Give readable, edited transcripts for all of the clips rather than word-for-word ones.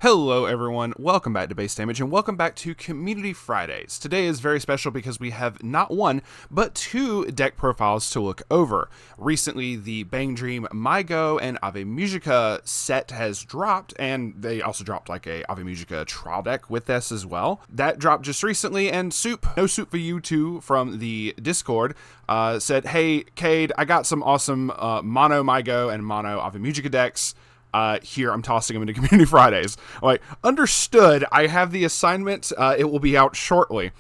Hello everyone, welcome back to Base Damage and welcome back to Community Fridays. Today is very special because we have not one, but two deck profiles to look over. Recently, the Bang Dream MyGo and Ave Mujica set has dropped, and they also dropped like a Ave Mujica trial deck with this as well. That dropped just recently, and No Soup for You Two from the Discord said, hey Cade, I got some awesome mono MyGo and mono Ave Mujica decks. Here, I'm tossing them into Community Fridays. Like, understood, I have the assignment, it will be out shortly.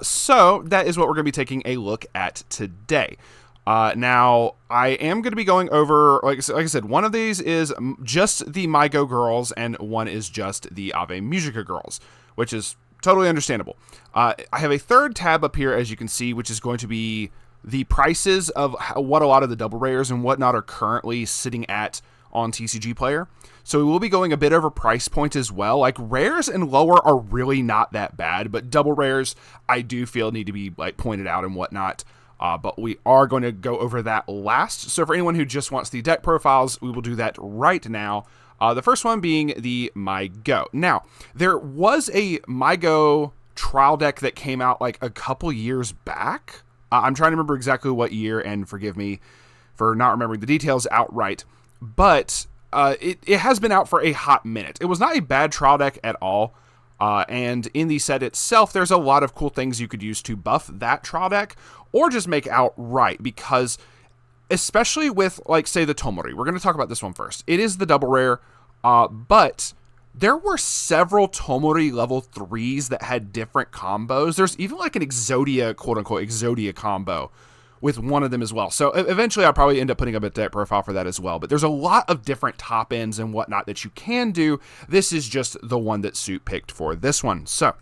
So, that is what we're going to be taking a look at today. Now, I am going to be going over, like I said, one of these is just the MyGo girls, and one is just the Ave Mujica girls, which is totally understandable. I have a third tab up here, as you can see, which is going to be the prices of what a lot of the double rares and whatnot are currently sitting at on TCG Player. So we will be going a bit over price point as well. Like, rares and lower are really not that bad, but double rares I do feel need to be like pointed out and whatnot. But we are going to go over that last. So for anyone who just wants the deck profiles, we will do that right now. The first one being the MyGo. Now, there was a MyGo trial deck that came out like a couple years back. I'm trying to remember exactly what year, and forgive me for not remembering the details outright. But it has been out for a hot minute. It was not a bad trial deck at all. And in the set itself, there's a lot of cool things you could use to buff that trial deck or just make outright. Because especially with, like, say, the Tomori. We're going to talk about this one first. It is the double rare. But there were several Tomori level 3s that had different combos. There's even like an Exodia, quote-unquote, Exodia combo with one of them as well. So eventually I'll probably end up putting up a deck profile for that as well. But there's a lot of different top ends and whatnot that you can do. This is just the one that Suit picked for this one. So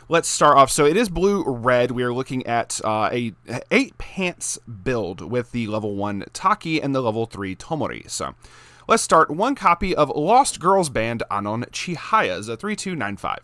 let's start off. So it is blue-red. We are looking at a 8 pants build with the level 1 Taki and the level 3 Tomori. So let's start. One copy of Lost Girls Band Anon Chihaya's a 3/2/9/5.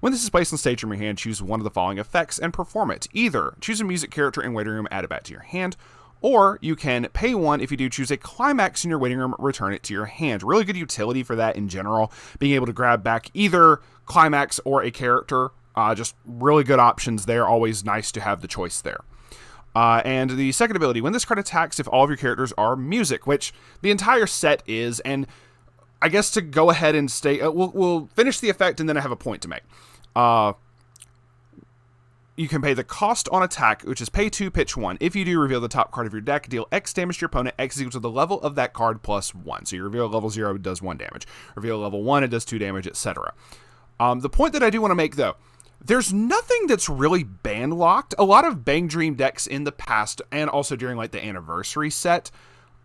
When this is placed on stage from your hand, choose one of the following effects and perform it. Either choose a music character in waiting room, add it back to your hand, or you can pay one. If you do, choose a climax in your waiting room, return it to your hand. Really good utility for that in general, being able to grab back either climax or a character. Just really good options there. Always nice to have the choice there. And the second ability, when this card attacks, if all of your characters are music, which the entire set is, and I guess to go ahead and stay, we'll finish the effect and then I have a point to make. You can pay the cost on attack, which is pay 2, pitch 1. If you do, reveal the top card of your deck, deal X damage to your opponent. X is equal to the level of that card plus 1. So you reveal level 0, it does 1 damage. Reveal level 1, it does 2 damage, etc. The point that I do want to make, though, there's nothing that's really band locked. A lot of Bang Dream decks in the past, and also during like the anniversary set,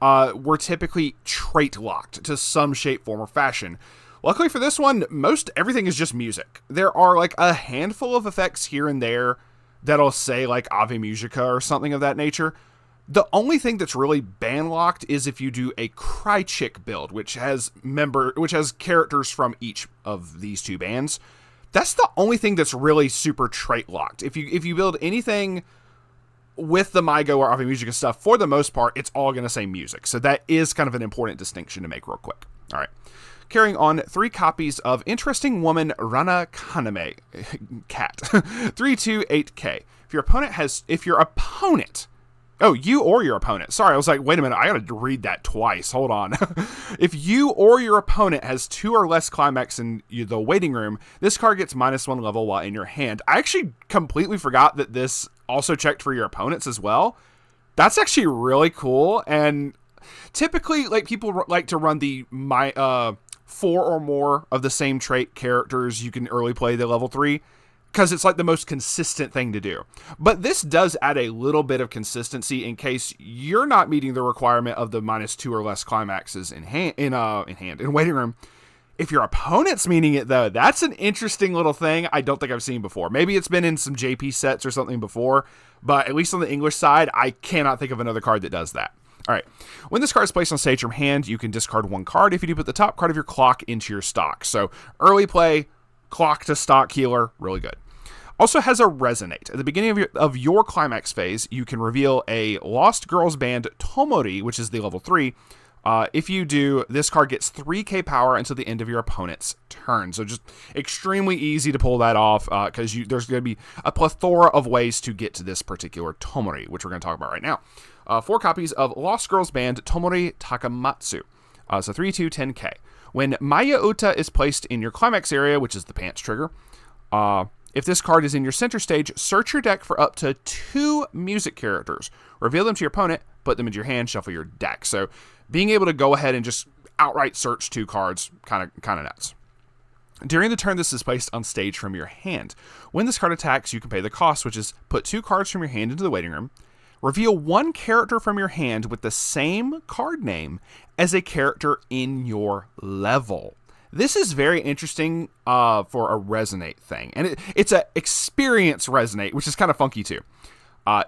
were typically trait locked to some shape, form, or fashion. Luckily for this one, most everything is just music. There are like a handful of effects here and there that'll say like Ave Mujica or something of that nature. The only thing that's really band locked is if you do a Cry Chick build, which has characters from each of these two bands. That's the only thing that's really super trait locked. If you build anything with the MyGo or Ave Mujica stuff, for the most part, it's all going to say music. So that is kind of an important distinction to make real quick. All right. Carrying on, 3 copies of Interesting Woman Rana Kaname Cat 3/2/8K. If your opponent, you or your opponent. Sorry, I was like, wait a minute, I gotta read that twice. Hold on. If you or your opponent has 2 or less climax in the waiting room, this card gets -1 level while in your hand. I actually completely forgot that this also checked for your opponents as well. That's actually really cool. And typically, like, people like to run the 4 or more of the same trait characters. You can early play the level 3 because it's like the most consistent thing to do. But this does add a little bit of consistency in case you're not meeting the requirement of the -2 or less climaxes in waiting room. If your opponent's meeting it, though, that's an interesting little thing I don't think I've seen before. Maybe it's been in some JP sets or something before, but at least on the English side, I cannot think of another card that does that. All right. When this card is placed on stage from hand, you can discard 1 card. If you do, put the top card of your clock into your stock. So early play, clock to stock healer, really good. Also has a Resonate. At the beginning of your climax phase, you can reveal a Lost Girls Band Tomori, which is the level 3, If you do, this card gets 3k power until the end of your opponent's turn. So just extremely easy to pull that off because there's going to be a plethora of ways to get to this particular Tomori, which we're going to talk about right now. 4 copies of Lost Girls Band Tomori Takamatsu. So 3, 2, 10k. When Maya Uta is placed in your climax area, which is the pants trigger, if this card is in your center stage, search your deck for up to 2 music characters. Reveal them to your opponent, put them into your hand, shuffle your deck. So being able to go ahead and just outright search 2 cards, kind of nuts. During the turn this is placed on stage from your hand. When this card attacks, you can pay the cost, which is put 2 cards from your hand into the waiting room. Reveal 1 character from your hand with the same card name as a character in your level. This is very interesting for a resonate thing. And it's a experience resonate, which is kind of funky too.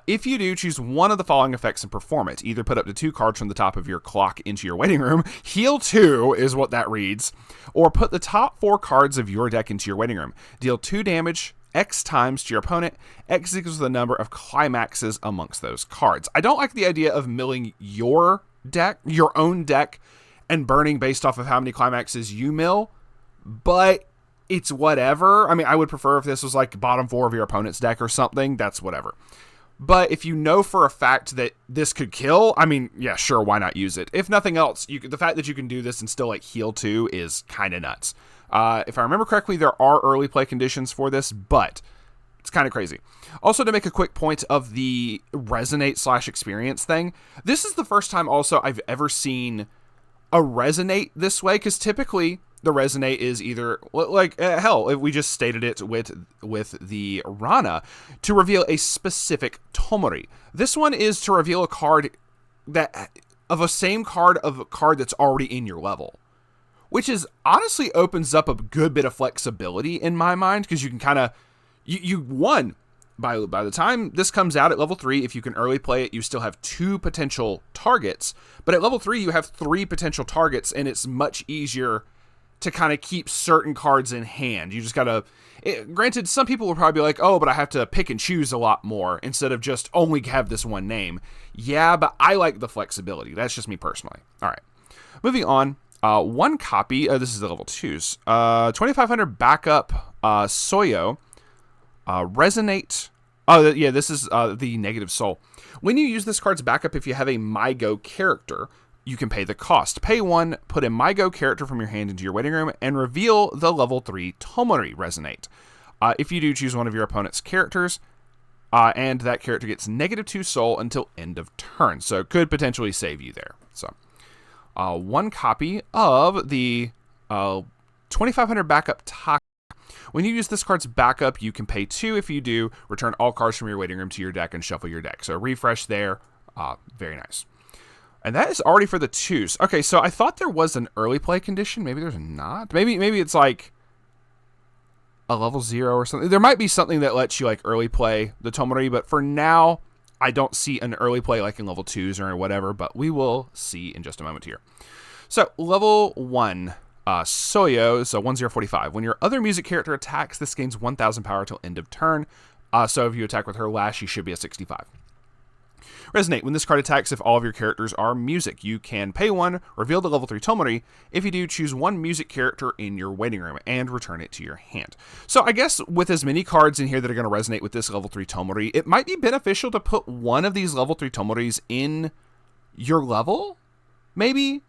If you do, choose one of the following effects and perform it. Either put up to 2 cards from the top of your clock into your waiting room. Heal 2 is what that reads. Or put the top 4 cards of your deck into your waiting room. Deal 2 damage X times to your opponent. X equals the number of climaxes amongst those cards. I don't like the idea of milling your deck, your own deck, and burning based off of how many climaxes you mill, but it's whatever. I mean, I would prefer if this was like bottom 4 of your opponent's deck or something. That's whatever. But if you know for a fact that this could kill, I mean, yeah, sure, why not use it? If nothing else, the fact that you can do this and still like heal 2 is kind of nuts. If I remember correctly, there are early play conditions for this, but it's kind of crazy. Also, to make a quick point of the resonate / experience thing, this is the first time also I've ever seen a resonate this way, because typically the resonate is either like hell, if we just stated it with the Rana, to reveal a specific Tomori. This one is to reveal a card that of a same card of a card that's already in your level, which is honestly opens up a good bit of flexibility in my mind, because you can kind of by the time this comes out at level 3, if you can early play it, you still have 2 potential targets. But at level 3, you have 3 potential targets, and it's much easier to kind of keep certain cards in hand. You just gotta, granted, some people will probably be like, oh, but I have to pick and choose a lot more instead of just only have this one name. Yeah, but I like the flexibility. That's just me personally. All right, moving on. 1 copy, this is the level 2s, 2500 backup Soyo, Resonate. Oh, yeah, this is the Negative Soul. When you use this card's backup, if you have a MyGo character, you can pay the cost. Pay 1, put a MyGo character from your hand into your waiting room, and reveal the level 3 Tomori Resonate. If you do, choose one of your opponent's characters, and that character gets -2 soul until end of turn. So it could potentially save you there. So 1 copy of the 2500 backup Taka. When you use this card's backup, you can pay 2. If you do, return all cards from your waiting room to your deck and shuffle your deck. So refresh there. Very nice. And that is already for the 2s. Okay, so I thought there was an early play condition. Maybe there's not. Maybe it's like a level 0 or something. There might be something that lets you like early play the Tomori, but for now, I don't see an early play like in level 2s or whatever, but we will see in just a moment here. So level 1. Soyo, so 1045. When your other music character attacks, this gains 1000 power till end of turn. So if you attack with her last, she should be a 65. Resonate. When this card attacks, if all of your characters are music, you can pay 1, reveal the level 3 Tomori. If you do, choose 1 music character in your waiting room and return it to your hand. So I guess with as many cards in here that are going to resonate with this level 3 Tomori, it might be beneficial to put one of these level 3 Tomoris in your level, maybe?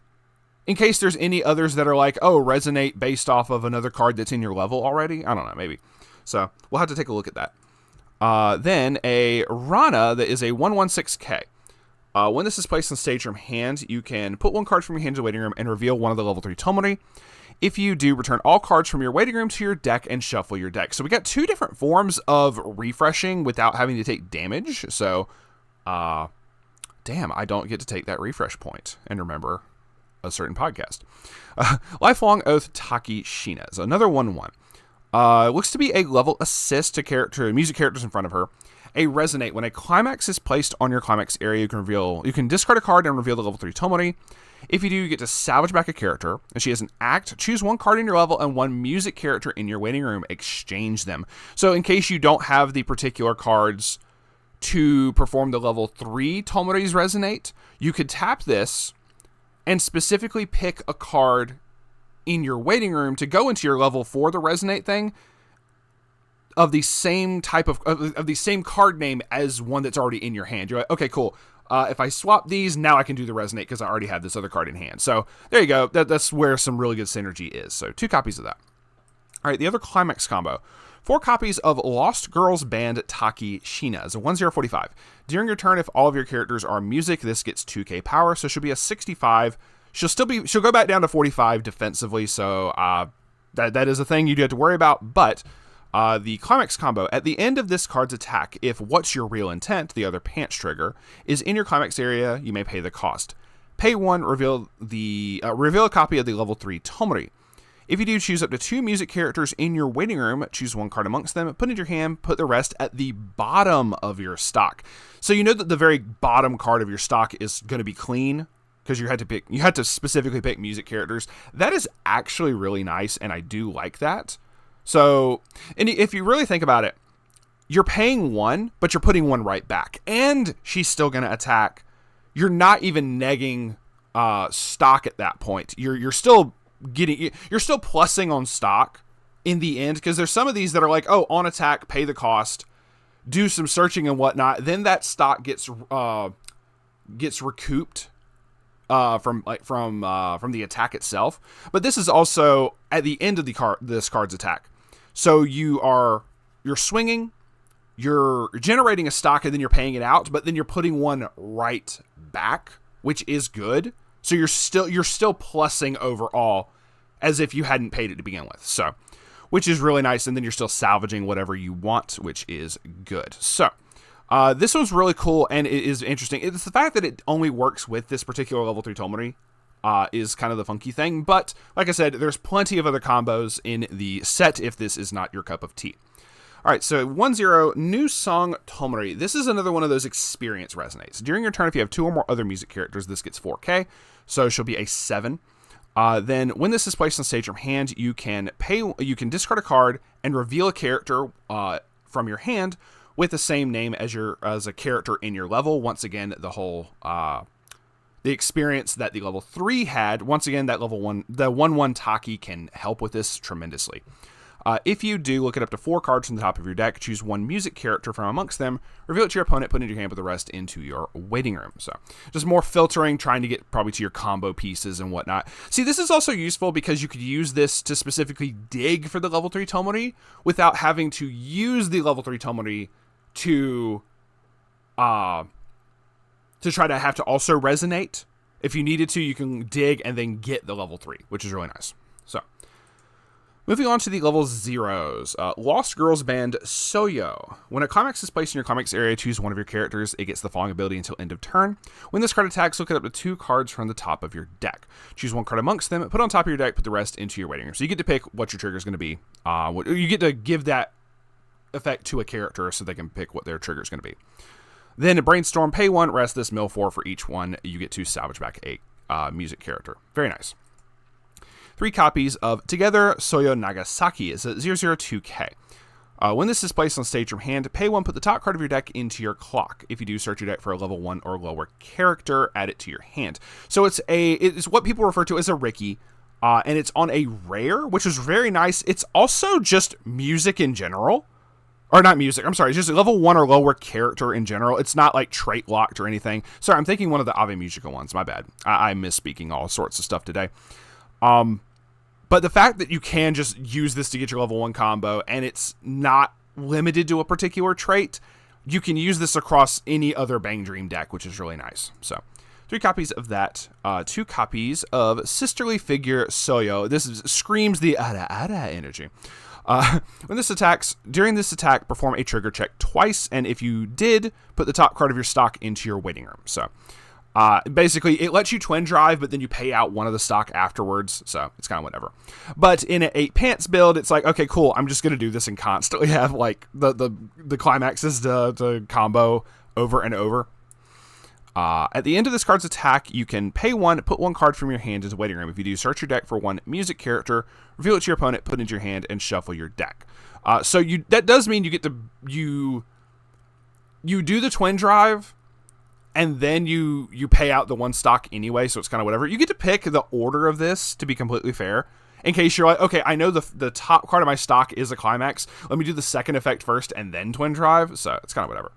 In case there's any others that are like, oh, resonate based off of another card that's in your level already. I don't know, maybe. So we'll have to take a look at that. Then a Rana that is a 1/16k. When this is placed on stage from hand, you can put 1 card from your hand to the waiting room and reveal one of the level 3 Tomori. If you do, return all cards from your waiting room to your deck and shuffle your deck. So we got 2 different forms of refreshing without having to take damage. So, damn, I don't get to take that refresh point and remember a certain podcast. Lifelong Oath Taki Shina. So another 1/1. Looks to be a level assist to music characters in front of her. A Resonate. When a climax is placed on your climax area, you can discard a card and reveal the level 3 Tomori. If you do, you get to salvage back a character. And she has an act. Choose 1 card in your level and 1 music character in your waiting room. Exchange them. So in case you don't have the particular cards to perform the level 3 Tomori's Resonate, you could tap this and specifically pick a card in your waiting room to go into your level for the resonate thing of the same type of the same card name as one that's already in your hand. You're like, okay, cool. If I swap these, now I can do the resonate because I already have this other card in hand. So there you go. That's where some really good synergy is. So 2 copies of that. All right, the other climax combo. 4 copies of Lost Girls Band Taki Shina is a 1045. During your turn, if all of your characters are music, this gets 2k power, so she'll be a 65. She'll go back down to 45 defensively, so that is a thing you do have to worry about. But the climax combo, at the end of this card's attack, if What's Your Real Intent, the other pants trigger, is in your climax area, you may pay the cost. Pay 1, reveal a copy of the level 3 Tomori. If you do, choose up to 2 music characters in your waiting room, choose 1 card amongst them, put it in your hand, put the rest at the bottom of your stock. So you know that the very bottom card of your stock is going to be clean, because you had to specifically pick music characters. That is actually really nice, and I do like that. So, and if you really think about it, you're paying 1, but you're putting 1 right back, and she's still going to attack. You're not even negging stock at that point. You're still plussing on stock in the end, because there's some of these that are like, oh, on attack, pay the cost, do some searching and whatnot. Then that stock gets recouped from the attack itself. But this is also at the end of this card's attack. So you're swinging, you're generating a stock, and then you're paying it out, but then you're putting 1 right back, which is good. So you're still plussing overall as if you hadn't paid it to begin with. So, which is really nice. And then you're still salvaging whatever you want, which is good. So, this one's really cool and it is interesting. It's the fact that it only works with this particular level 3 Tomori is kind of the funky thing. But like I said, there's plenty of other combos in the set if this is not your cup of tea. All right, so 1-0, new song Tomori. This is another one of those experience resonates. During your turn, if you have 2 or more other music characters, this gets 4k, so she'll be a 7. Then, when this is placed on stage from hand, you can discard a card and reveal a character from your hand with the same name as a character in your level. Once again, the experience that the level 3 had. Once again, that level 1, the 1/1 Taki can help with this tremendously. If you do, look at up to 4 cards from the top of your deck, choose 1 music character from amongst them, reveal it to your opponent, put it in your hand, put the rest into your waiting room. So just more filtering, trying to get probably to your combo pieces and whatnot. See, this is also useful because you could use this to specifically dig for the level 3 Tomori without having to use the level 3 Tomori to try to have to also resonate. If you needed to, you can dig and then get the level 3, which is really nice. So moving on to the level 0s. Lost Girls Band Soyo. When a climax is placed in your climax area, choose 1 of your characters. It gets the following ability until end of turn. When this card attacks, look at up to 2 cards from the top of your deck. Choose 1 card amongst them, put on top of your deck, put the rest into your waiting room. So you get to pick what your trigger is going to be. You get to give that effect to a character so they can pick what their trigger is going to be. Then brainstorm, pay 1, rest this, mill 4 for each one. You get to salvage back a music character. Very nice. 3 copies of Together Soyo Nagasaki is at 002k. When this is placed on stage from hand, pay 1, put the top card of your deck into your clock. If you do, search your deck for a level 1 or lower character, add it to your hand. So it's what people refer to as a Ricky, and it's on a rare, which is very nice. It's also just music in general. Or not music, I'm sorry, it's just a level 1 or lower character in general. It's not like trait locked or anything. Sorry, I'm thinking one of the Ave Mujica ones, my bad. I'm misspeaking all sorts of stuff today. But the fact that you can just use this to get your level 1 combo, and it's not limited to a particular trait, you can use this across any other Bang Dream deck, which is really nice. So 3 copies of that, 2 copies of Sisterly Figure Soyo. This screams the Ara energy. During this attack, perform a trigger check twice, and if you did, put the top card of your stock into your waiting room. So basically, it lets you twin drive, but then you pay out 1 of the stock afterwards, so it's kind of whatever. But in an 8 pants build, it's like, okay, cool, I'm just going to do this and constantly have like the climaxes to combo over and over. At the end of this card's attack, you can pay 1, put 1 card from your hand into the waiting room. If you do, search your deck for 1 music character, reveal it to your opponent, put it into your hand, and shuffle your deck. So that does mean you get to you do the twin drive, and then you pay out the one stock anyway, so it's kind of whatever. You get to pick the order of this, to be completely fair, in case you're like, okay, I know the top card of my stock is a climax. Let me do the second effect first and then Twin Drive. So it's kind of whatever.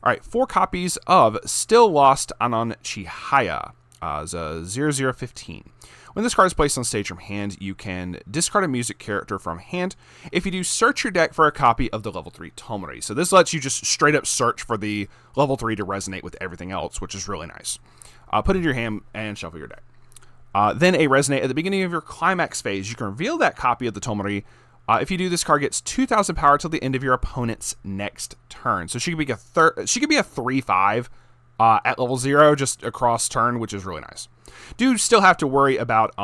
All right, 4 copies of Still Lost Anon Chihaya, 0015. When this card is placed on stage from hand, you can discard a music character from hand. If you do, search your deck for a copy of the level 3 Tomori. So this lets you just straight up search for the level 3 to resonate with everything else, which is really nice. Put it in your hand and shuffle your deck. Then a resonate at the beginning of your climax phase. You can reveal that copy of the Tomori. If you do, this card gets 2,000 power till the end of your opponent's next turn. So she could be a 3/5 at level 0 just across turn, which is really nice. Do still have to worry about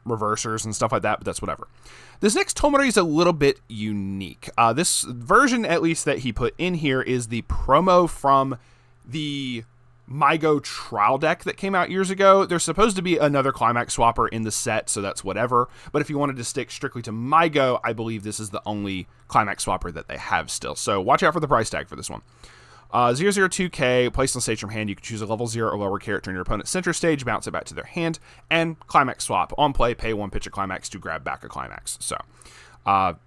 reversers and stuff like that, but that's whatever. This next Tomori is a little bit unique. This version, at least, that he put in here is the promo from the MyGo trial deck that came out years ago. There's supposed to be another climax swapper in the set, so that's whatever. But if you wanted to stick strictly to MyGo, I believe this is the only climax swapper that they have still. So watch out for the price tag for this one. 002K, placed on stage from hand, you can choose a level 0 or lower character in your opponent's center stage, bounce it back to their hand, and climax swap. On play, pay 1 pitch a climax to grab back a climax. So,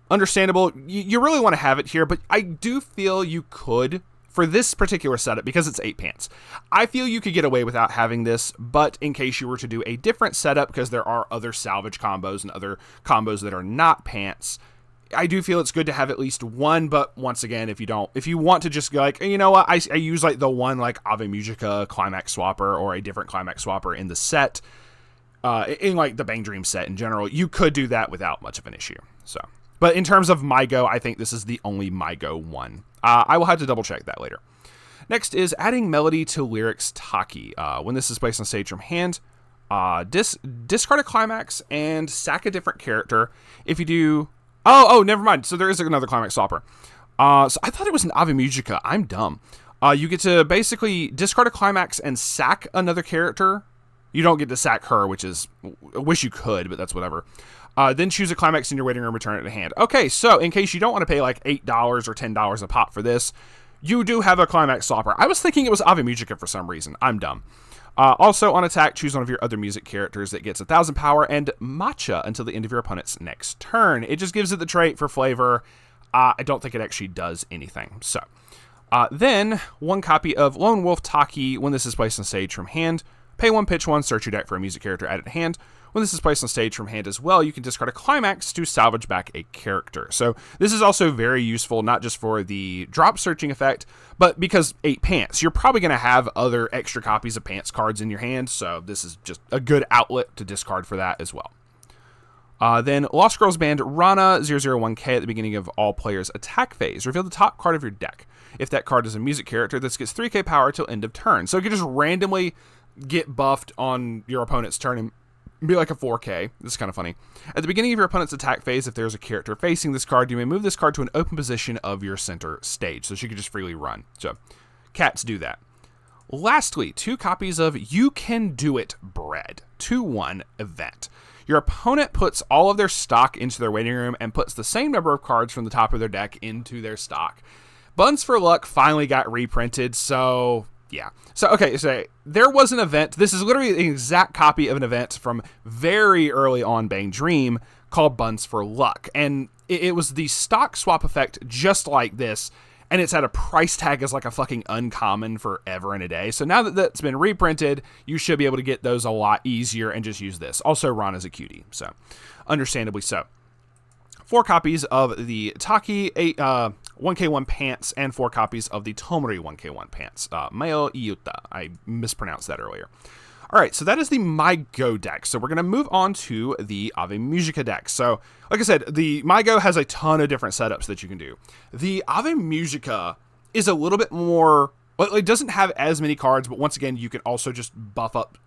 understandable. You really want to have it here, but I do feel you could, for this particular setup, because it's 8 pants, I feel you could get away without having this, but in case you were to do a different setup, because there are other salvage combos and other combos that are not pants, I do feel it's good to have at least one. But once again, if you want to just go like, you know what, I use like the one like Ave Mujica climax swapper or a different climax swapper in the set, in like the Bang Dream set in general, you could do that without much of an issue. So, but in terms of MyGo, I think this is the only MyGo one. I will have to double check that later. Next is adding melody to lyrics Taki. When this is placed on stage from hand, discard a climax and sack a different character. If you do, oh, never mind. So there is another climax swapper. So I thought it was an Ave Mujica. I'm dumb. You get to basically discard a climax and sack another character. You don't get to sack her, which is, I wish you could, but that's whatever. Then choose a climax in your waiting room, return it to hand. Okay, so in case you don't want to pay like $8 or $10 a pop for this, you do have a climax swapper. I was thinking it was Ave Mujica for some reason. I'm dumb. Also, on attack, choose one of your other music characters that gets 1,000 power and matcha until the end of your opponent's next turn. It just gives it the trait for flavor. I don't think it actually does anything. So, then, 1 copy of Lone Wolf Taki. When this is placed on stage from hand, pay 1, pitch 1, search your deck for a music character added to hand. When this is placed on stage from hand as well, you can discard a climax to salvage back a character. So this is also very useful, not just for the drop searching effect, but because 8 pants, you're probably going to have other extra copies of pants cards in your hand, so this is just a good outlet to discard for that as well. Then Lost Girls Band Rana 001K at the beginning of all players' attack phase. Reveal the top card of your deck. If that card is a music character, this gets 3k power till end of turn. So it can just randomly get buffed on your opponent's turn and be like a 4k. This is kind of funny. At the beginning of your opponent's attack phase, if there's a character facing this card, you may move this card to an open position of your center stage. So she could just freely run. So cats do that. Lastly, 2 copies of You Can Do It Bread 2-1 event. Your opponent puts all of their stock into their waiting room and puts the same number of cards from the top of their deck into their stock. Buns for Luck finally got reprinted, so yeah. So, okay, so there was an event. This is literally an exact copy of an event from very early on Bang Dream called Buns for Luck. And it was the stock swap effect just like this. And it's at a price tag as like a fucking uncommon forever and a day. So now that that's been reprinted, you should be able to get those a lot easier and just use this. Also, Ron is a cutie, so understandably so. 4 copies of the Taki 1K1 pants and 4 copies of the Tomori 1K1 pants. Mayo Iuta. I mispronounced that earlier. All right, so that is the MyGo deck. So we're going to move on to the Ave Mujica deck. So, like I said, the MyGo has a ton of different setups that you can do. The Ave Mujica is a little bit more, well, it doesn't have as many cards, but once again, you can also just buff up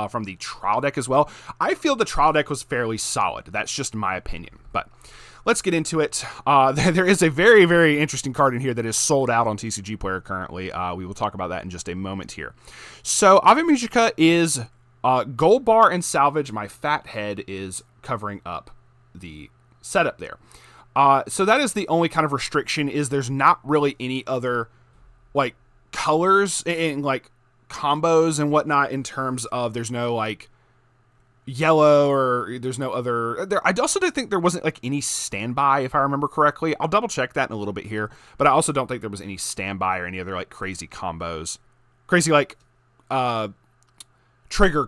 from the trial deck as well. I feel the trial deck was fairly solid. That's just my opinion, but let's get into it. There is a very, very interesting card in here that is sold out on TCG Player currently. We will talk about that in just a moment here. So Ave Mujica is gold bar and salvage. My fat head is covering up the setup there. So that is the only kind of restriction, is there's not really any other like colors and like combos and whatnot in terms of there's no like yellow or there's no other there. I also didn't think there wasn't like any standby, if I remember correctly. I'll double check that in a little bit here, but I also don't think there was any standby or any other like crazy combos, crazy like trigger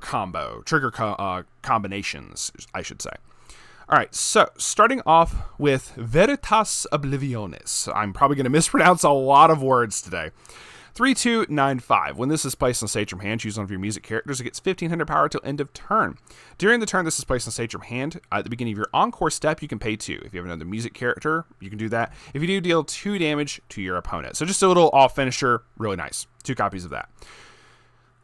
combinations, I should say. All right, so starting off with Veritas Oblivionis. I'm probably going to mispronounce a lot of words today. 3295. When this is placed on stage from hand, choose one of your music characters. It gets 1500 power till end of turn. During the turn this is placed on stage from hand, at the beginning of your encore step, you can pay 2. If you have another music character, you can do that. If you do, deal 2 damage to your opponent. So just a little off finisher, really nice. 2 copies of that.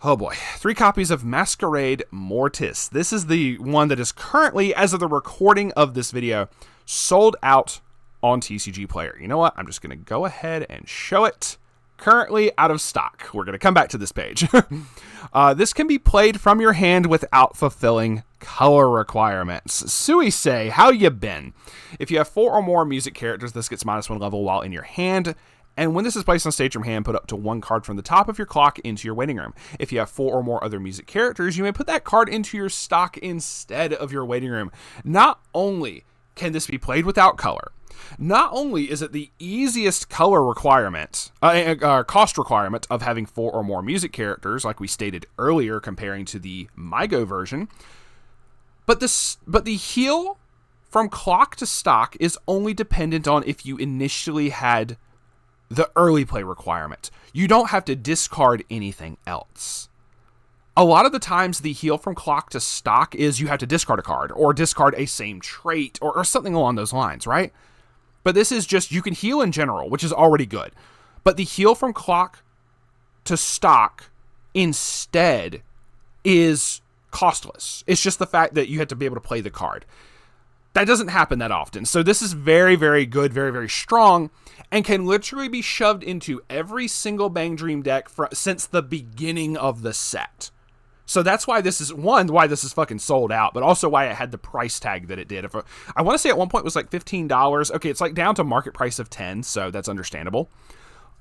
Oh boy, 3 copies of Masquerade Mortis. This is the one that is currently, as of the recording of this video, sold out on TCG Player. You know what? I'm just going to go ahead and show it. Currently out of stock. We're going to come back to this page. This can be played from your hand without fulfilling color requirements. Suisei, how you been? If you have 4 or more music characters, this gets -1 level while in your hand. And when this is placed on stage from hand, put up to 1 card from the top of your clock into your waiting room. If you have 4 or more other music characters, you may put that card into your stock instead of your waiting room. Not only can this be played without color, not only is it the easiest color requirement, cost requirement of having 4 or more music characters, like we stated earlier, comparing to the MyGo version, but the heal from clock to stock is only dependent on if you initially had the early play requirement. You don't have to discard anything else. A lot of the times the heal from clock to stock is you have to discard a card or discard a same trait or something along those lines, right? But this is just, you can heal in general, which is already good. But the heal from clock to stock instead is costless. It's just the fact that you have to be able to play the card. That doesn't happen that often. So this is very, very good, very, very strong, and can literally be shoved into every single Bang Dream deck since the beginning of the set. So that's why this is, why this is fucking sold out, but also why it had the price tag that it did. I want to say at one point it was like $15. Okay, it's like down to market price of 10, so that's understandable.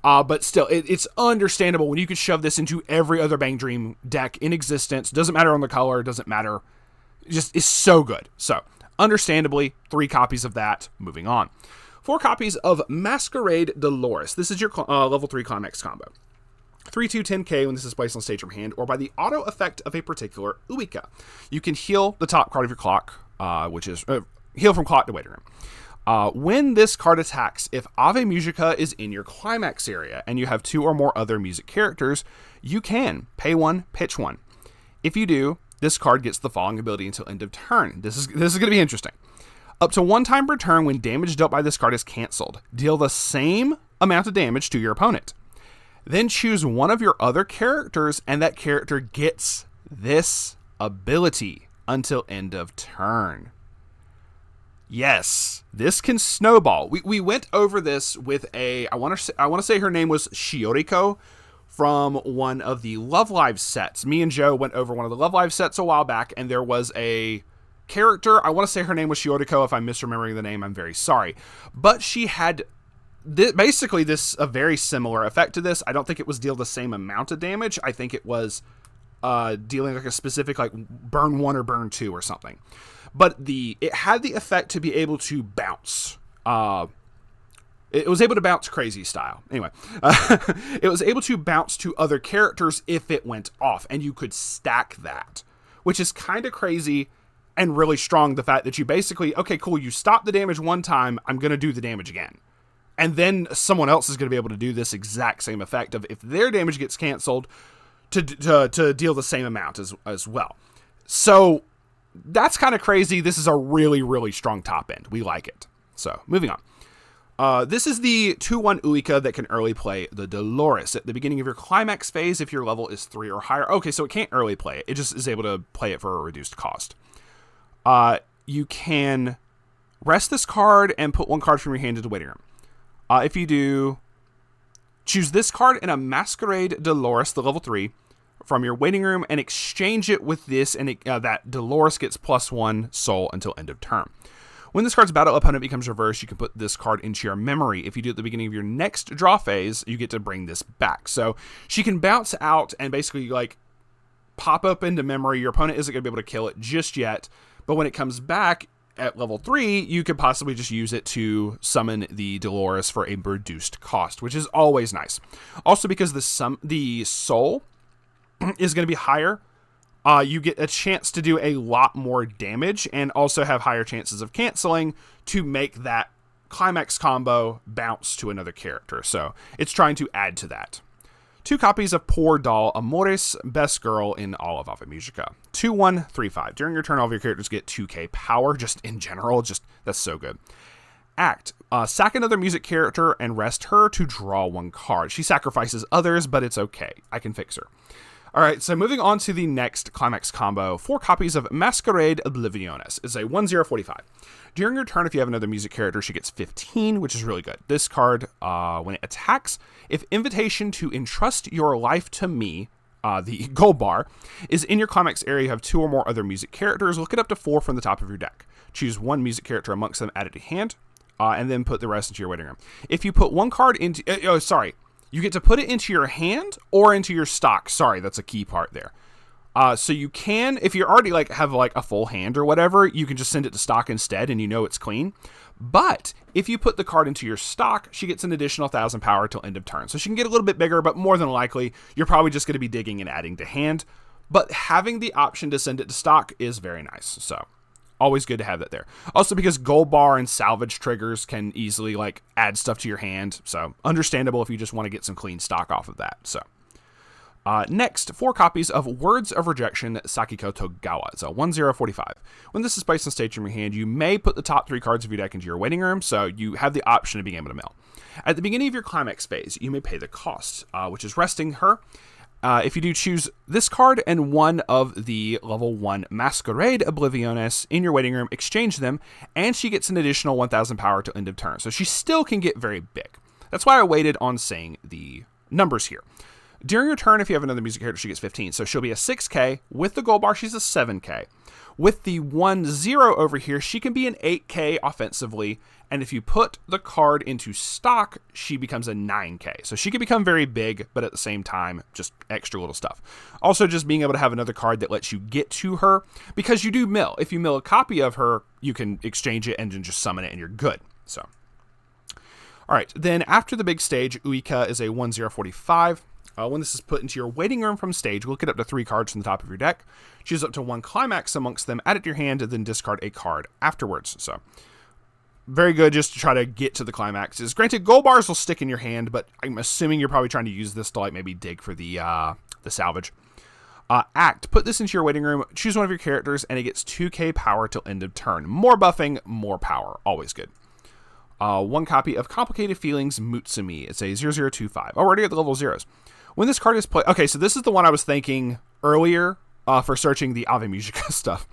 But still, it's understandable when you could shove this into every other Bang Dream deck in existence. Doesn't matter on the color, doesn't matter. It's so good. So, understandably, 3 copies of that. Moving on. 4 copies of Masquerade Dolores. This is your level 3 Climax combo. 3/2/10k when this is placed on stage from hand, or by the auto effect of a particular Uika. You can heal the top card of your clock, which is heal from clock to waiting room. When this card attacks, if Ave Mujica is in your climax area and you have 2 or more other music characters, you can pay 1, pitch 1. If you do, this card gets the following ability until end of turn. This is going to be interesting. Up to 1 time per turn, when damage dealt by this card is canceled, deal the same amount of damage to your opponent. Then choose one of your other characters, and that character gets this ability until end of turn. Yes, this can snowball. We went over this with I want to say her name was Shioriko from one of the Love Live sets. Me and Joe went over one of the Love Live sets a while back, and there was a character, I want to say her name was Shioriko. If I'm misremembering the name, I'm very sorry. But she had basically a very similar effect to this. I don't think it was deal the same amount of damage. I think it was dealing like a specific like burn 1 or burn 2 or something. But it had the effect to be able to bounce. It was able to bounce crazy style. Anyway, it was able to bounce to other characters if it went off, and you could stack that, which is kind of crazy and really strong. The fact that you basically, okay, cool, you stop the damage one time, I'm going to do the damage again. And then someone else is going to be able to do this exact same effect of if their damage gets canceled to deal the same amount as well. So that's kind of crazy. This is a really, really strong top end. We like it. So moving on. This is the 2/1 Uika that can early play the Dolores at the beginning of your climax phase if your level is 3 or higher. Okay, so it can't early play it. It just is able to play it for a reduced cost. You can rest this card and put 1 card from your hand into the waiting room. If you do, choose this card in a Masquerade Dolores, the level 3, from your waiting room and exchange it with this, and that Dolores gets +1 soul until end of turn. When this card's battle opponent becomes reversed, you can put this card into your memory. If you do it at the beginning of your next draw phase, you get to bring this back. So she can bounce out and basically like pop up into memory. Your opponent isn't going to be able to kill it just yet, but when it comes back at level 3, you could possibly just use it to summon the Dolores for a reduced cost, which is always nice. Also, because the soul is going to be higher, you get a chance to do a lot more damage and also have higher chances of canceling to make that climax combo bounce to another character. So it's trying to add to that. 2 copies of Poor Doll Amores, best girl in all of Ave Mujica. 2/1/3/5. During your turn, all of your characters get 2k power, just in general. That's so good. Act. Sack another music character and rest her to draw 1 card. She sacrifices others, but it's okay. I can fix her. All right, so moving on to the next climax combo, 4 copies of Masquerade Obliviones. It's a 1/0/45. During your turn, if you have another music character, she gets 15, which is really good. This card, when it attacks, if Invitation to Entrust Your Life to Me, the gold bar, is in your climax area, you have 2 or more other music characters, look it up to 4 from the top of your deck. Choose 1 music character amongst them, add it to hand, and then put the rest into your waiting room. If you put 1 card into... You get to put it into your hand or into your stock. Sorry, that's a key part there. So you can, if you already have a full hand or whatever, you can just send it to stock instead and you know it's clean. But if you put the card into your stock, she gets an additional 1,000 power till end of turn. So she can get a little bit bigger, but more than likely, you're probably just going to be digging and adding to hand. But having the option to send it to stock is very nice. So always good to have that there. Also, because gold bar and salvage triggers can easily add stuff to your hand. So understandable if you just want to get some clean stock off of that. So next, 4 copies of Words of Rejection Sakiko Togawa. It's a 1/0/45. When this is placed on stage from your hand, you may put the top 3 cards of your deck into your waiting room. So you have the option of being able to mill. At the beginning of your climax phase, you may pay the cost, which is resting her. If you do, choose this card and 1 of the level 1 Masquerade Obliviones in your waiting room, exchange them, and she gets an additional 1,000 power till end of turn. So she still can get very big. That's why I waited on saying the numbers here. During your turn, if you have another music character, she gets 15. So she'll be a 6k. With the gold bar, she's a 7k. With the 1/0 over here, she can be an 8k offensively. And if you put the card into stock, she becomes a 9k. So she can become very big, but at the same time, just extra little stuff. Also, just being able to have another card that lets you get to her, because you do mill. If you mill a copy of her, you can exchange it and then just summon it and you're good. So, all right. Then after the big stage, Uika is a 1/0/45. When this is put into your waiting room from stage, look it up to 3 cards from the top of your deck. Choose up to 1 climax amongst them, add it to your hand, and then discard a card afterwards. So very good just to try to get to the climaxes. Granted, gold bars will stick in your hand, but I'm assuming you're probably trying to use this to maybe dig for the salvage. Act. Put this into your waiting room, choose 1 of your characters, and it gets 2k power till end of turn. More buffing, more power. Always good. 1 copy of Complicated Feelings Mutsumi. It's a 0/0/25. Already at the level 0s. When this card is played... Okay, so this is the one I was thinking earlier for searching the Ave Mujica stuff.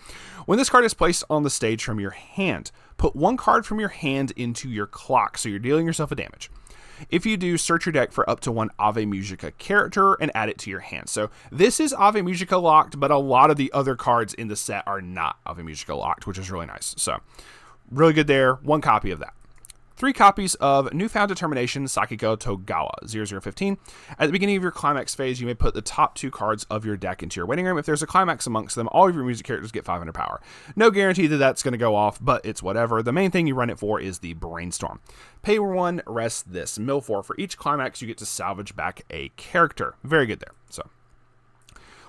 When this card is placed on the stage from your hand, put 1 card from your hand into your clock, so you're dealing yourself a damage. If you do, search your deck for up to 1 Ave Mujica character and add it to your hand. So this is Ave Mujica locked, but a lot of the other cards in the set are not Ave Mujica locked, which is really nice. So really good there. 1 copy of that. 3 copies of Newfound Determination Sakiko Togawa, 0/0/15. At the beginning of your climax phase, you may put the top 2 cards of your deck into your waiting room. If there's a climax amongst them, all of your music characters get 500 power. No guarantee that that's going to go off, but it's whatever. The main thing you run it for is the Brainstorm. Pay 1, rest this. Mill 4. For each climax, you get to salvage back a character. Very good there. So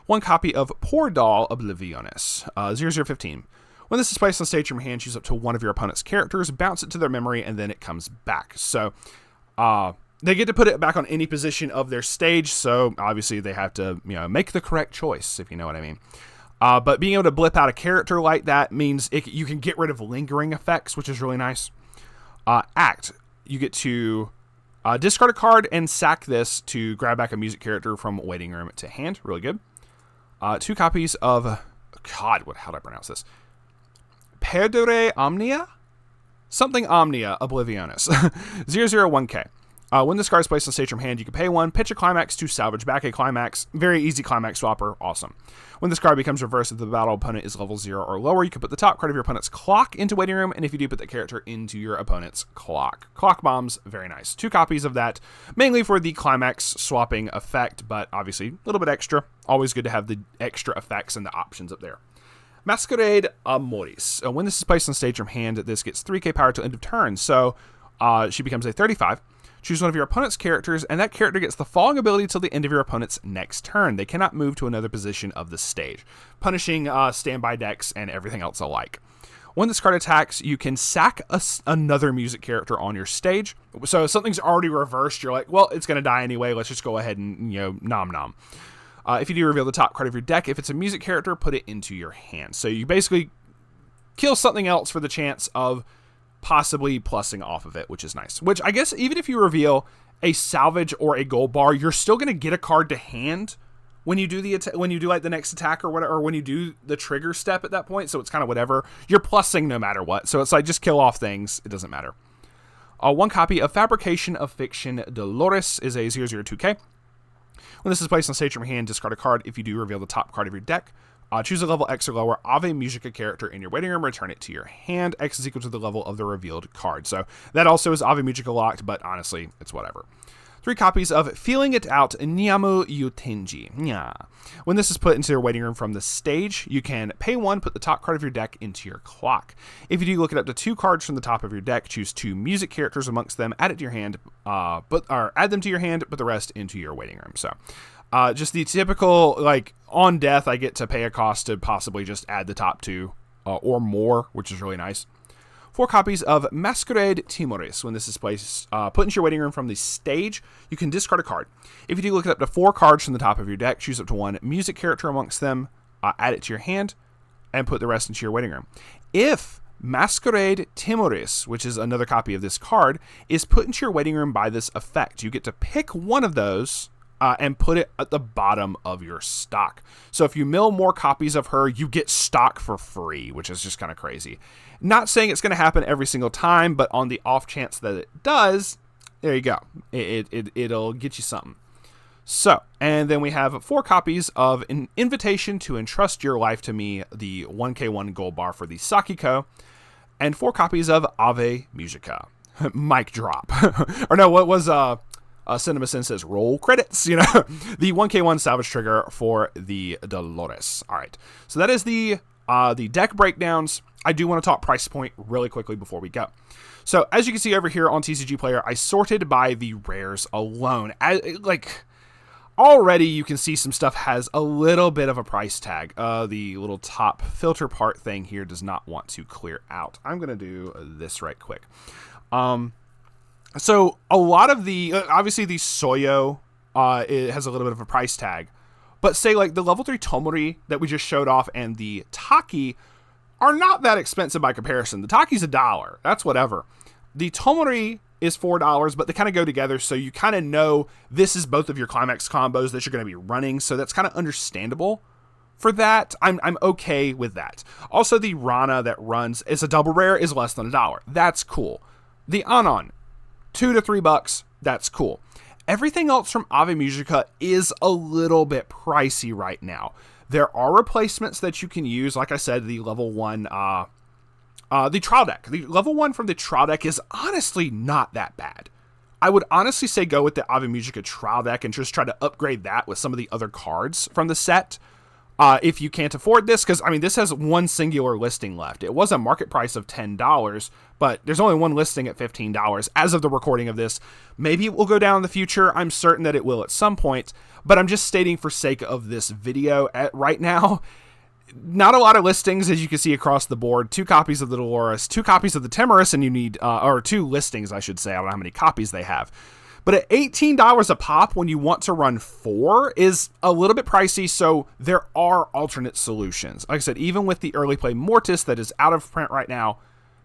1 copy of Poor Doll Obliviones, 0/0/15. When this is placed on stage from your hand, choose up to 1 of your opponent's characters, bounce it to their memory, and then it comes back. So they get to put it back on any position of their stage, so obviously they have to make the correct choice, if you know what I mean. But being able to blip out a character like that means you can get rid of lingering effects, which is really nice. Act. You get to discard a card and sack this to grab back a music character from waiting room to hand. Really good. 2 copies of... God, how do I pronounce this? Perdere Omnia? Something Omnia Obliviones. 0/0/1k. When this card is placed on stage from hand, you can pay 1, pitch a climax to salvage back a climax. Very easy climax swapper. Awesome. When this card becomes reversed, if the battle opponent is level 0 or lower, you can put the top card of your opponent's clock into waiting room, and if you do, put that character into your opponent's clock. Clock bombs, very nice. 2 copies of that, mainly for the climax swapping effect, but obviously a little bit extra. Always good to have the extra effects and the options up there. Masquerade Amoris. When this is placed on stage from hand, this gets 3k power till end of turn, so she becomes a 35. Choose one of your opponent's characters, and that character gets the following ability till the end of your opponent's next turn. They cannot move to another position of the stage, punishing standby decks and everything else alike. When this card attacks, you can sack another music character on your stage. So if something's already reversed, you're like, well, it's going to die anyway. Let's just go ahead and, nom nom. If you do reveal the top card of your deck, if it's a music character, put it into your hand. So you basically kill something else for the chance of possibly plussing off of it, which is nice. Which I guess even if you reveal a salvage or a gold bar, you're still going to get a card to hand when you do like the next attack or whatever, or when you do the trigger step at that point. So it's kind of whatever. You're plussing no matter what. So it's like just kill off things. It doesn't matter. 1 copy of Fabrication of Fiction Dolores is a 002k. When this is placed on stage from your hand, discard a card. If you do reveal the top card of your deck, choose a level X or lower Ave Mujica character in your waiting room, return it to your hand. X is equal to the level of the revealed card. So that also is Ave Mujica locked, but honestly, it's whatever. 3 copies of Feeling It Out Nyamu Yutenji. Nya. When this is put into your waiting room from the stage, you can pay 1, put the top card of your deck into your clock. If you do look it up to 2 cards from the top of your deck, choose 2 music characters amongst them, add it to your hand, add them to your hand, put the rest into your waiting room. So just the typical, like, on death, I get to pay a cost to possibly just add the top 2 or more, which is really nice. 4 copies of Masquerade Timoris. When this is placed, put into your waiting room from the stage, you can discard a card. If you do look it up to 4 cards from the top of your deck, choose up to 1 music character amongst them, add it to your hand, and put the rest into your waiting room. If Masquerade Timoris, which is another copy of this card, is put into your waiting room by this effect, you get to pick one of those and put it at the bottom of your stock. So if you mill more copies of her, you get stock for free, which is just kind of crazy. Not saying it's going to happen every single time, but on the off chance that it does, there you go. It'll get you something. So, and then we have 4 copies of An Invitation to Entrust Your Life to Me, the 1k1 gold bar for the Sakiko, and 4 copies of Ave Mujica. Mic drop. Or no, what was Cinema Sin says roll credits, the 1k1 salvage trigger for the Dolores. All right, so that is the deck breakdowns. I do want to talk price point really quickly before we go. So as you can see over here on TCG Player, I sorted by the rares alone. Already you can see some stuff has a little bit of a price tag. The little top filter part thing here does not want to clear out. I'm going to do this right quick. So a lot of the, obviously the Soyo, it has a little bit of a price tag, but say like the level 3 Tomori that we just showed off and the Taki are not that expensive by comparison. The Taki's $1. That's whatever. The Tomori is $4, but they kind of go together. So you kind of know this is both of your climax combos that you're going to be running. So that's kind of understandable for that. I'm okay with that. Also, the Rana that runs is a double rare is less than $1. That's cool. The Anon, $2 to $3. That's cool. Everything else from Ave Mujica is a little bit pricey right now. There are replacements that you can use. Like I said, the level 1, the trial deck. The level 1 from the trial deck is honestly not that bad. I would honestly say go with the Ave Mujica trial deck and just try to upgrade that with some of the other cards from the set. If you can't afford this, because, this has one singular listing left. It was a market price of $10, but there's only one listing at $15 as of the recording of this. Maybe it will go down in the future. I'm certain that it will at some point, but I'm just stating for sake of this video right now. Not a lot of listings, as you can see across the board. 2 copies of the Dolores, 2 copies of the Timorous, and you need, or 2 listings, I should say. I don't know how many copies they have. But at $18 a pop, when you want to run 4, is a little bit pricey, so there are alternate solutions. Like I said, even with the early play Mortis that is out of print right now,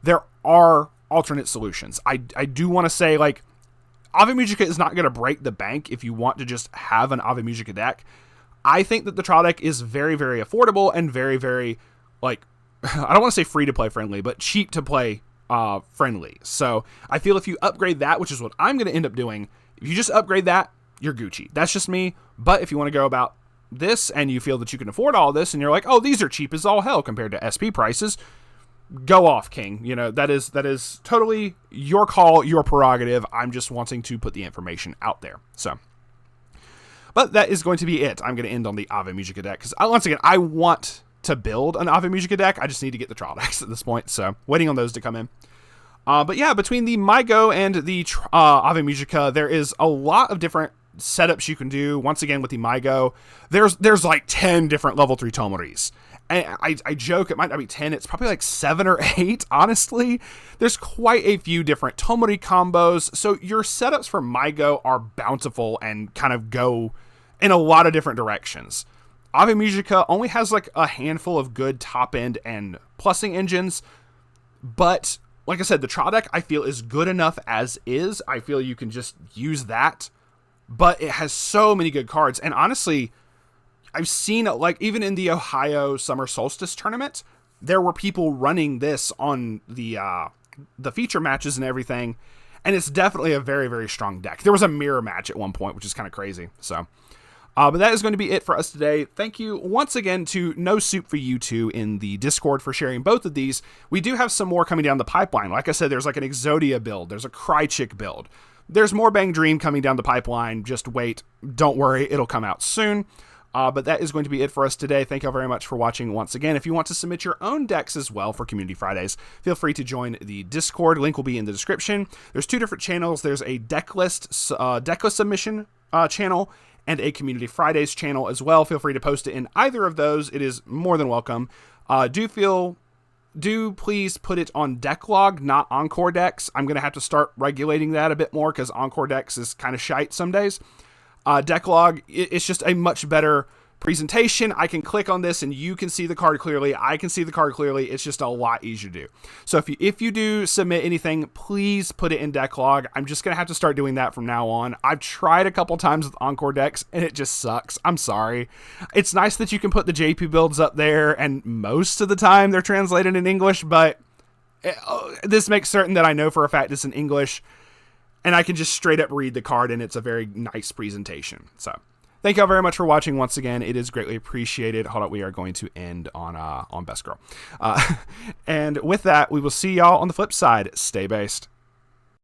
there are alternate solutions. I do want to say, like, Ave Mujica is not going to break the bank if you want to just have an Ave Mujica deck. I think that the trial deck is very, very affordable and very, very, like, I don't want to say free to play friendly, but cheap to play friendly. So I feel if you upgrade that, which is what I'm going to end up doing, if you just upgrade that, you're Gucci. That's just me. But if you want to go about this and you feel that you can afford all this and you're like, oh, these are cheap as all hell compared to SP prices, go off, King. You know, that is totally your call, your prerogative. I'm just wanting to put the information out there. So, but that is going to be it. I'm going to end on the Ave Mujica deck because once again, I want to build an Ave Mujica deck. I just need to get the trial decks at this point. So waiting on those to come in. But yeah, between the MyGo and the Ave Mujica, there is a lot of different setups you can do. Once again, with the MyGo, there's like 10 different level 3 Tomoris. And I joke it might not be 10, it's probably like 7 or 8, honestly. There's quite a few different Tomori combos, so your setups for MyGo are bountiful and kind of go in a lot of different directions. Ave Mujica only has like a handful of good top-end and plussing engines, but like I said, the trial deck I feel is good enough as is. I feel you can just use that, but it has so many good cards, and honestly, I've seen, like, even in the Ohio Summer Solstice tournament, there were people running this on the feature matches and everything, and it's definitely a very, very strong deck. There was a mirror match at one point, which is kind of crazy. So, but that is going to be it for us today. Thank you once again to No Soup for You Two in the Discord for sharing both of these. We do have some more coming down the pipeline. Like I said, there's like an Exodia build. There's a Crychick build. There's more Bang Dream coming down the pipeline. Just wait. Don't worry. It'll come out soon. But that is going to be it for us today. Thank you all very much for watching once again. If you want to submit your own decks as well for Community Fridays, feel free to join the Discord. Link will be in the description. There's 2 different channels. There's a deck list submission channel and a Community Fridays channel as well. Feel free to post it in either of those. It is more than welcome. Do please put it on deck log, not Encore decks. I'm going to have to start regulating that a bit more because Encore decks is kind of shite some days. Deck log, it's just a much better presentation. I can click on this and you can see the card clearly. I can see the card clearly. It's just a lot easier to do. So if you do submit anything, please put it in deck log. I'm just going to have to start doing that from now on. I've tried a couple times with Encore decks and it just sucks. I'm sorry. It's nice that you can put the JP builds up there and most of the time they're translated in English, but this makes certain that I know for a fact it's in English. And I can just straight up read the card, and it's a very nice presentation. So, thank you all very much for watching once again. It is greatly appreciated. Hold on, we are going to end on Best Girl. And with that, we will see y'all on the flip side. Stay based.